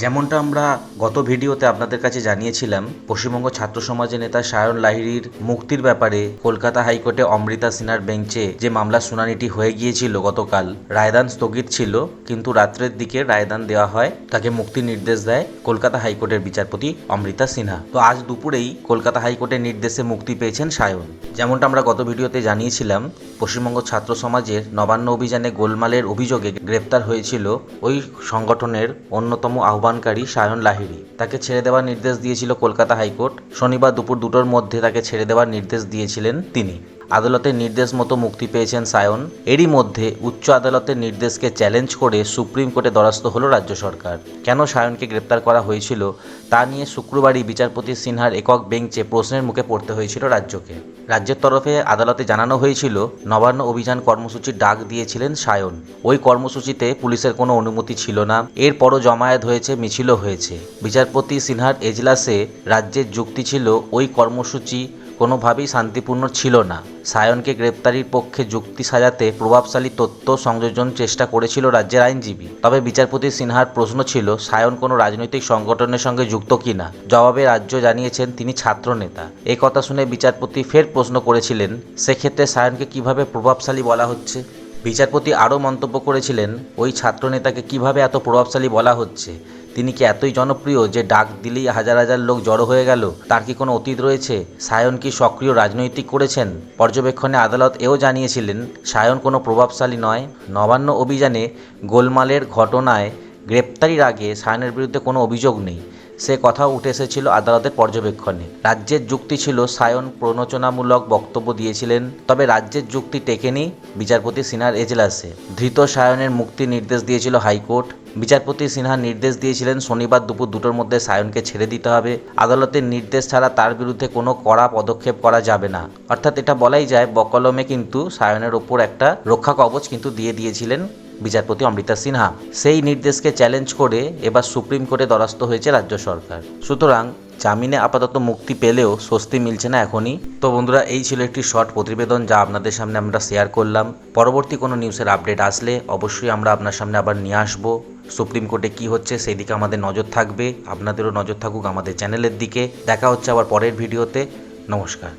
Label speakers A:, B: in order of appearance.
A: যেমনটা আমরা গত ভিডিওতে আপনাদের কাছে জানিয়েছিলাম, পশ্চিমবঙ্গ ছাত্র সমাজের নেতা সায়ন লাহিড়ীর মুক্তির ব্যাপারে কলকাতা হাইকোর্টে অমৃতা সিনহার বেঞ্চে যে মামলার শুনানিটি হয়ে গিয়েছিল গতকাল, রায়দান স্থগিত ছিল, কিন্তু রাত্রের দিকে রায়দান দেওয়া হয়, তাকে মুক্তির নির্দেশ দেয় কলকাতা হাইকোর্টের বিচারপতি অমৃতা সিনহা। তো আজ দুপুরেই কলকাতা হাইকোর্টের নির্দেশে মুক্তি পেয়েছেন সায়ন। যেমনটা আমরা গত ভিডিওতে জানিয়েছিলাম, পশ্চিমবঙ্গ ছাত্র সমাজের নবান্ন অভিযানে গোলমালের অভিযোগে গ্রেপ্তার হয়েছিল ওই সংগঠনের অন্যতম আহ্বানকারী সায়ন লাহিড়ী। তাকে ছেড়ে দেওয়ার নির্দেশ দিয়েছিল কলকাতা হাইকোর্ট। শনিবার দুপুর 2টোর মধ্যে তাকে ছেড়ে দেওয়ার নির্দেশ দিয়েছিলেন তিনি। আদালতের নির্দেশ মতো মুক্তি পেয়েছেন সায়ন। এরই মধ্যে উচ্চ আদালতের নির্দেশকে চ্যালেঞ্জ করে সুপ্রিম কোর্টে দ্বারস্থ হলো রাজ্য সরকার। কেন সায়নকে গ্রেপ্তার করা হয়েছিল তা নিয়ে শুক্রবারই বিচারপতি সিনহার একক বেঞ্চে প্রশ্নের মুখে পড়তে হয়েছিল রাজ্যকে। রাজ্যের তরফে আদালতে জানানো হয়েছিল, নবান্ন অভিযান কর্মসূচির ডাক দিয়েছিলেন সায়ন। ওই কর্মসূচিতে পুলিশের কোনো অনুমতি ছিল না। এরপরও জমায়েত হয়েছে, মিছিলও হয়েছে। বিচারপতি সিনহার এজলাসে রাজ্যের যুক্তি ছিল ওই কর্মসূচি কোনোভাবেই শান্তিপূর্ণ ছিল না। সায়নকে গ্রেপ্তারির পক্ষে যুক্তি সাজাতে প্রভাবশালী তথ্য সংযোজন চেষ্টা করেছিল রাজ্যের আইনজীবী। তবে বিচারপতি সিনহার প্রশ্ন ছিল সায়ন কোনো রাজনৈতিক সংগঠনের সঙ্গে যুক্ত কিনা। জবাবে রাজ্য জানিয়েছেন তিনি ছাত্র নেতা। এই কথা শুনে বিচারপতি ফের প্রশ্ন করেছিলেন, সেক্ষেত্রে সায়নকে কিভাবে প্রভাবশালী বলা হচ্ছে। বিচারপতি আরও মন্তব্য করেছিলেন, ওই ছাত্র নেতাকে কিভাবে এত প্রভাবশালী বলা হচ্ছে? তিনি কি এতই জনপ্রিয় যে ডাক দিলেই হাজার হাজার লোক জড়ো হয়ে গেল? তার কি কোনো অতীত রয়েছে? সায়ন কি সক্রিয় রাজনৈতিক করেছেন? পর্যবেক্ষণে আদালত এও জানিয়েছিলেন, সায়ন কোনো প্রভাবশালী নয়। নবান্ন অভিযানে গোলমালের ঘটনায় গ্রেপ্তারির আগে সায়নের বিরুদ্ধে কোনো অভিযোগ নেই, সে কথাও উঠে এসেছিল আদালতের পর্যবেক্ষণে। রাজ্যের যুক্তি ছিল সায়ন প্ররোচনামূলক বক্তব্য দিয়েছিলেন। তবে রাজ্যের যুক্তি টেকেনি বিচারপতি সিনহার এজলাসে। ধৃত সায়নের মুক্তির নির্দেশ দিয়েছিল হাইকোর্ট। বিচারপতি সিনহা নির্দেশ দিয়েছিলেন শনিবার দুপুর 2টোর মধ্যে সায়নকে ছেড়ে দিতে হবে। আদালতের নির্দেশ ছাড়া তার বিরুদ্ধে কোনো কড়া পদক্ষেপ করা যাবে না। অর্থাৎ এটা বলাই যায়, বকলমে কিন্তু সায়নের ওপর একটা রক্ষা কবচ কিন্তু দিয়ে দিয়েছিলেন বিচারপতি অমৃতা সিনহা। সেই নির্দেশকে চ্যালেঞ্জ করে এবার সুপ্রিম কোর্টে দ্বারস্থ হয়েছে রাজ্য সরকার। সুতরাং জামিনে আপাতত মুক্তি পেলেও স্বস্তি মিলছে না এখনই। তো বন্ধুরা, এই ছিল একটি শর্ট প্রতিবেদন যা আপনাদের সামনে আমরা শেয়ার করলাম। পরবর্তী কোনো নিউজের আপডেট আসলে অবশ্যই আমরা আপনার সামনে আবার নিয়ে আসবো। সুপ্রিম কোর্টে কি হচ্ছে সেই দিকে আমাদের নজর থাকবে, আপনাদেরও নজর থাকুক আমাদের চ্যানেলের দিকে। দেখা হচ্ছে আবার পরের ভিডিওতে। নমস্কার।